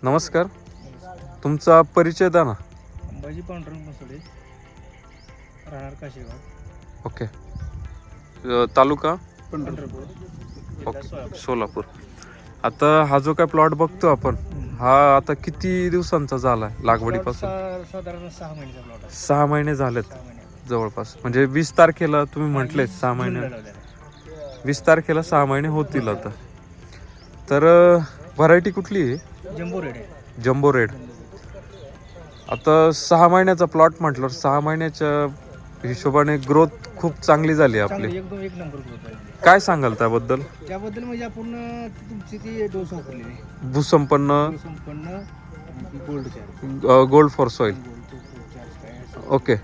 नमस्कार, तुमचा परिचय द्या ना. अंबाजी पांडुरंग मसोडे, राहणार काशेगाव, ओके. तालुका पंढरपूर, जिल्हा ओके, सोलापूर. सोलापूर. आता हा जो काय प्लॉट बघतो आपण, हा आता किती दिवसांचा झाला आहे लागवडीपासून? साधारण 6 महिन्याचा प्लॉट आहे. 6 महिने झालेत 6 महिने जवळपास. म्हणजे 20 तारखेला तुम्ही म्हटले 6 महिने, 20 तारखेला 6 महिने होतील आता. तर व्हरायटी कुठली आहे? जम्बो रेड आहे. Jumbo red. आता 6 महिन्याचा प्लॉट म्हटल्यावर 6 महिन्याच्या हिशोबाने ग्रोथ खूप चांगली झाली आपली. चांगली एकदम एक नंबर ग्रोथ आहे. काय सांगाल त्याबद्दल? त्याबद्दल म्हणजे आपण तुमची ती डोस वापरलेली आहे. भूसंपन्न संपन्न gold gold for soil. Okay.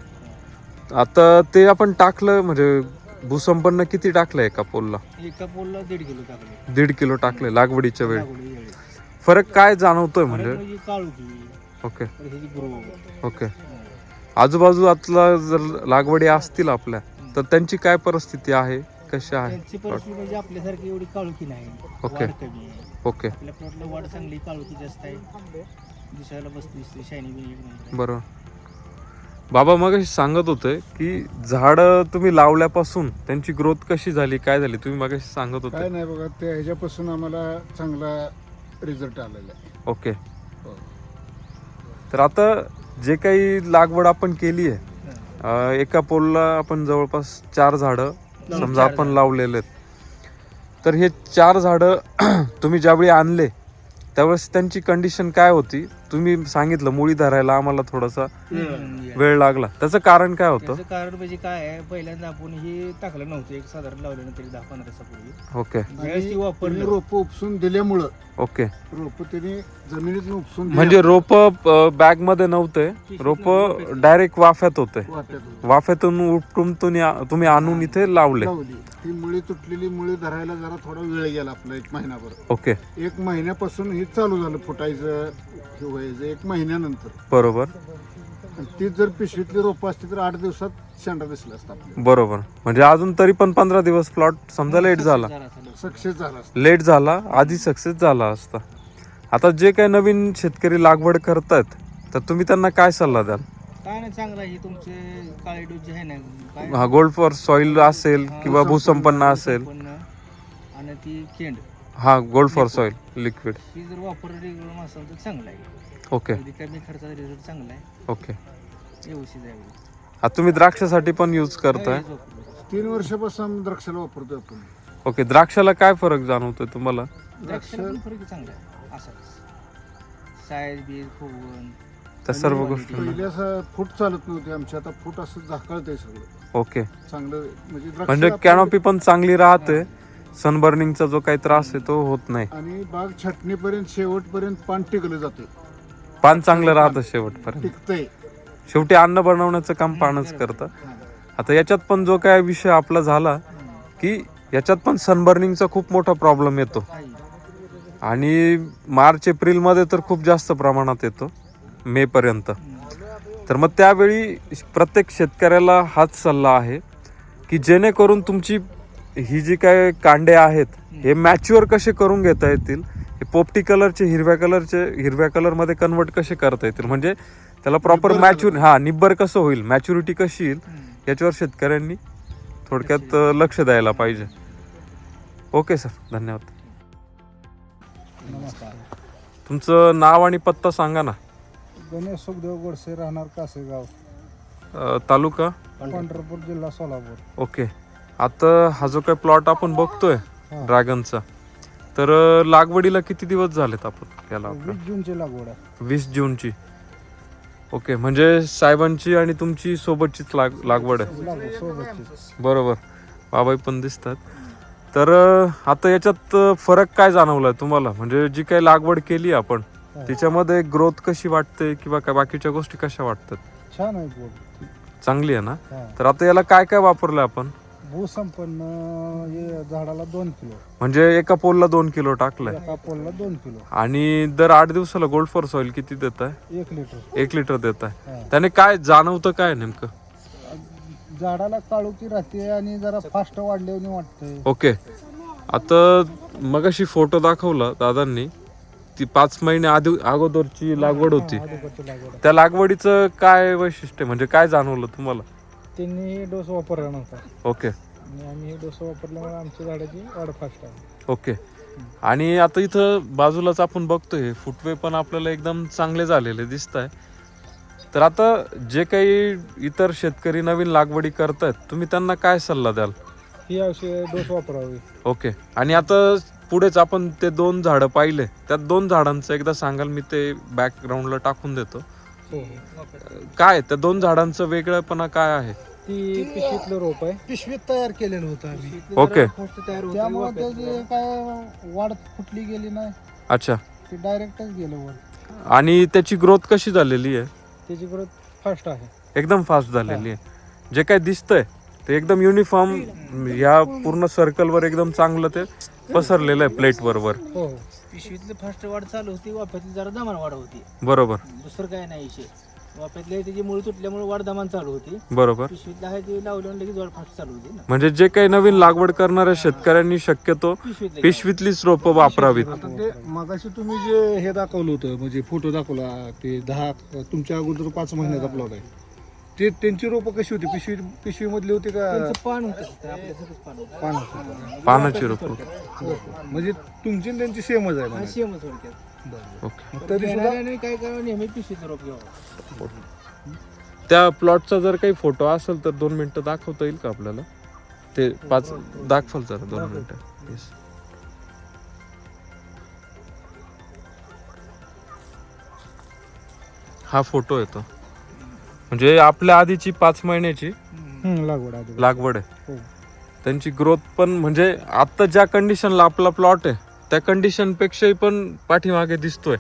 आता ते आपण टाकलं म्हणजे भूसंपन्न किती टाकलं एका पोलला? एका पोलला 1.5 किलो टाकले. 1.5 किलो टाकले लागवडीच्या वेळी. लागवडी वेळी. फरक काय जाणवतोय म्हणजे? म्हणजे काळुकी, ओके ह्याची ग्रोथ. ओके. आजूबाजूला जर लागवडी असतील आपल्या तर त्यांची काय परिस्थिती आहे, कशी आहे? त्यांची परिस्थिती म्हणजे आपल्यासारखी एवढी काळुकी नाही. ओके. वाढ कमी आहे. ओके, आपल्या प्लॉटला वाढ चांगली, काळुकी जास्त आहे. दिसायला बसते शायनी बी एक नंबर आहे. बरोबर. बाबा मग सांगत होते की झाड तुम्ही लावल्यापासून त्यांची ग्रोथ कशी झाली, काय झाली, तुम्ही मग सांगत काय होते. नाही बघा, ते ह्याच्यापासून आम्हाला चांगला रिझल्ट आलेला आहे. ओके. हो. तर आता जे काही लागवड आपण केली आहे, एका पोलला आपण जवळपास 4 झाडं समजा आपण लावलेले आहेत. तर हे 4 झाडं तुम्ही ज्यावेळी आणले त्यावेळेस त्यांची कंडिशन काय होती? तुम्ही सांगितलं मुळी धरायला आम्हाला थोडासा वेळ लागला. त्याचं कारण काय होतं? त्याचं कारण म्हणजे काय आहे, पहिल्यांदा आपण हे टाकलं नव्हतं. एक साधारण लावलं तरी 10-15 दिवसापूर्वी. ओके ज्यावेळेस ती वापरली रोप उपसून दिल्यामुळं ओके. रोप त्याने जमिनीत उपसून म्हणजे रोप बॅग मध्ये नव्हते, रोप डायरेक्ट वाफ्यात होते. वाफ्यातून उपटून तुम्ही आणून इथे लावले. लावली. ती मुळी तुटलेली मुळी धरायला जरा थोडा वेळ गेला आपला, 1 महिनाभर. ओके. 1 महिन्यापासून हे चालू झालं फुटायचं, हे व्हायचं 1 महिन्यानंतर. बरोबर आणि ती जर पिशवीतली रोप असती तर 8 दिवसात शेंडा दिसला असता आपल्याला. बरोबर. म्हणजे अजून तरी पण 15 दिवस प्लॉट समजा लेट झाला, सक्सेस झाला असता. लेट झाला, आधी सक्सेस झाला असता. आता जे काही नवीन शेतकरी लागवड करतात तर तुम्ही त्यांना काय सल्ला द्याल? काय नाही, चांगला ही तुमचे काळे डोस जे आहे ना, काय हा गोल्ड फॉर सॉइल असेल किंवा भूसंपन्न असेल, संपन्न आणि ती केंड हा गोल्ड फॉर सॉइल लिक्विड. ही जर वापरली रेग्युलर असेल तर चांगला आहे. ओके अगदी कमी खर्चाचा रिझल्ट चांगला आहे, ओके. व्यवस्थित आहे. आता तुम्ही द्राक्षासाठी पण यूज करताय. 3 वर्षापासून आम्ही द्राक्षाला वापरतोय आपण. ओके. द्राक्षाला काय फरक जाणवतोय तुम्हाला? द्राक्षाला पण फरक चांगला आहे. असाच साईज बीज फुगवण त्या सर्व गोष्टी. पहिले असं फूट चालत नव्हते आमची, आता फूट असं झाकळतंय सगळं ओके. चांगलं. म्हणजे द्राक्ष म्हणजे आपल्याला- कॅनोपी पण चांगली राहते, सनबर्निंगचा जो काही त्रास आहे तो होत नाही. आणि बाग छटणीपर्यंत शेवटपर्यंत पान टिकलं जाते, पान चांगलं राहतं शेवटपर्यंत. टिकतंय. शेवटी अन्न बनवण्याचं काम पानच करतं. आता याच्यात पण जो काय विषय आपला झाला की याच्यात पण सनबर्निंगचा खूप मोठा प्रॉब्लेम येतो आणि मार्च एप्रिल मध्ये तर खूप जास्त प्रमाणात येतो, मे पर्यंत. तर मग त्यावेळी प्रत्येक शेतकऱ्याला हाच सल्ला आहे की जेणेकरून तुमची ही जी काय कांडे आहेत हे मॅच्युअर कसे करून घेता येतील, हे पोपटी कलरचे हिरव्या कलरमध्ये कन्वर्ट कसे करता येतील, म्हणजे त्याला प्रॉपर मॅच्युर निब्बर कसं होईल, मॅच्युरिटी कशी येईल, याच्यावर शेतकऱ्यांनी थोडक्यात लक्ष द्यायला पाहिजे. ओके सर, धन्यवाद. नमस्कार. तुमचं नाव आणि पत्ता सांगा ना. गणेश सुखदेव गोडसे, राहणार कासेगाव, तालुका पंढरपूर, जिल्हा सोलापूर. ओके. आता हा जो काही प्लॉट आपण बघतोय ड्रॅगनचा, तर लागवडीला किती दिवस झालेत आपण याला? 20 जूनची लागवड आहे. 20 जूनची. ओके. म्हणजे साहेबांची आणि तुमची सोबतचीच लागवड आहे. बरोबर. बाबाई पण दिसतात. तर आता याच्यात फरक काय जाणवलाय तुम्हाला? म्हणजे जी काही लागवड केली आपण त्याच्यामध्ये ग्रोथ कशी वाटते किंवा काय बाकीच्या गोष्टी कशा वाटतात? छान आहे गोड, चांगली आहे ना. तर आता याला काय काय वापरलंय आपण? भूसंपन्न हे झाडाला 2 किलो, म्हणजे एका पोलला 2 किलो टाकलंय एका पोलला 2 किलो, आणि दर 8 दिवसाला गोल्ड फॉर सॉइल किती देत आहे? 1 लिटर. 1 लिटर देत आहे. त्याने काय जाणवतं काय नेमकं? झाडाला काळुकी राहते आणि जरा फास्ट वाढल्याने वाटतंय. ओके. आता मगाशी फोटो दाखवला दादांनी, ती 5 महिने अगोदरची लागवड होती, अगोदरची लागवड त्या लागवडीचं काय वैशिष्ट्य म्हणजे काय जाणवलं तुम्हाला? त्यांनी डोस वापरला नव्हता ओके आणि आम्ही हे डोस वापरल्यामुळे आमच्या झाडाची वाढ फास्ट आहे. ओके. आणि आता इथं बाजूलाच आपण बघतोय फुटवे पण आपल्याला एकदम चांगले झालेले दिसत आहे. तर आता जे काही इतर शेतकरी नवीन लागवडी करतायत तुम्ही त्यांना काय सल्ला द्याल? ही औषध डोस वापरावी. ओके. आणि आता पुढेच आपण ते 2 झाडं पाहिले, त्या 2 झाडांचं एकदा सांगाल? मी ते बॅकग्राऊंडला टाकून देतो. हो काय त्या 2 झाडांचं वेगळंपणा काय आहे? ती पिशवीतलं रोप आहे. पिशवीत तयार केलेलं होतं आम्ही. ओके. तयार त्यामुळे त्याची काय वाढ फुटली गेली नाही, अच्छा. ते डायरेक्टच गेलं वर. आणि त्याची ग्रोथ कशी झालेली आहे? त्याची ग्रोथ फास्ट आहे. एकदम फास्ट झालेली आहे. जे काय दिसतंय ते एकदम युनिफॉर्म या पूर्ण सर्कलवर एकदम चांगलं ते पसरलेलं आहे प्लेट वर. हो पिशवीतलं फास्ट वाढ चालू होती, वाफ्यातली जरा दमान वाढ होती. बरोबर दुसरं काय नाही विषय. वाफ्यातले त्याची मुळी तुटल्यामुळे वाढ दमान चालू होती. बरोबर. पिशवीतलं आहे ते लावल्यावर लगेच वाढ फास्ट चालू होती ना. म्हणजे जे काही नवीन लागवड करणाऱ्या शेतकऱ्यांनी शक्यतो पिशवीतलं पिशवीतलीच रोपं वापरावीत. आता ते मगाशी तुम्ही जे हे दाखवलं होतं, म्हणजे फोटो दाखवला, ते 10 तुमच्या अगोदर 5 महिन्याचा प्लॉट आहे, ते त्यांची रोपं कशी होती? पिशवी मधली होती का? त्यांचं पान होतं आपल्यासारखंच पान होतं. पान होतं? पानाची रोपं. म्हणजे तुमची आणि त्यांची सेमच आहे म्हणायचं. सेमच थोडक्यात. ओके. तरी सुद्धा घेणाऱ्याने काय करावं, नेहमी पिशवीचं रोप घ्यावं. त्या प्लॉटचा जर काही फोटो असेल तर 2 मिनिटं दाखवता येईल का आपल्याला? ते 5 दाखवाल जरा 2 मिनिटं. येस. हा फोटो येतो म्हणजे आपल्या आधीची 5 महिन्याची लागवड आहे. हो. त्यांची ग्रोथ पण म्हणजे आता ज्या कंडिशनला आपला प्लॉट आहे त्या कंडिशन पेक्षाही पण पाठीमागे दिसतोय.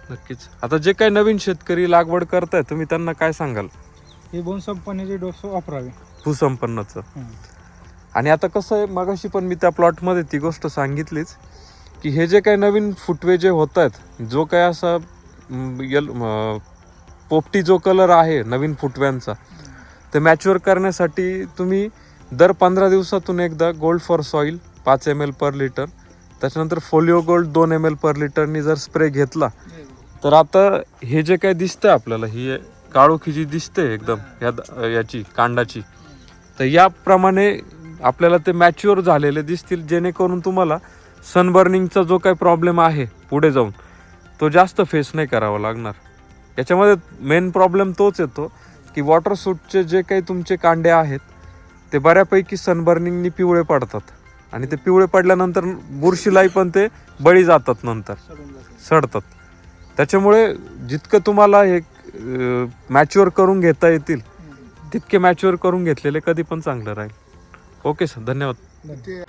नक्कीच. आता जे काही नवीन शेतकरी लागवड करताय तुम्ही त्यांना काय सांगाल? हे बोन संपन्नाचे डोस वापरावे. भूसंपन्नाचं. आणि आता कसं आहे, मगाशी पण मी त्या प्लॉटमध्ये ती गोष्ट सांगितलीच की हे जे काही नवीन फुटवे जे होत आहेत, जो काही असा पोपटी जो कलर आहे नवीन फुटव्यांचा, ते मॅच्युअर करण्यासाठी तुम्ही दर 15 दिवसातून एकदा gold for soil 5 ml per litre, त्याच्यानंतर फोलिओ गोल्ड 2 ml पर लिटरनी जर स्प्रे घेतला तर आता हे जे काही दिसतंय आपल्याला, ही काळोखी जी दिसते एकदम याची कांडाची, तर याप्रमाणे आपल्याला ते मॅच्युअर झालेले दिसतील, जेणेकरून तुम्हाला सनबर्निंगचा जो काही प्रॉब्लेम आहे पुढे जाऊन तो जास्त फेस नाही करावा लागणार. याच्यामध्ये मेन प्रॉब्लेम तोच येतो की वॉटर सूटचे जे काही तुमचे कांडे आहेत ते बऱ्यापैकी सनबर्निंगनी पिवळे पडतात आणि ते पिवळे पडल्यानंतर बुरशीलाही पण ते बळी जातात, नंतर सडतात. त्याच्यामुळे जितकं तुम्हाला हे मॅच्युअर करून घेता येतील तितके मॅच्युअर करून घेतलेले कधी पण चांगलं राहील. ओके सर, धन्यवाद. ते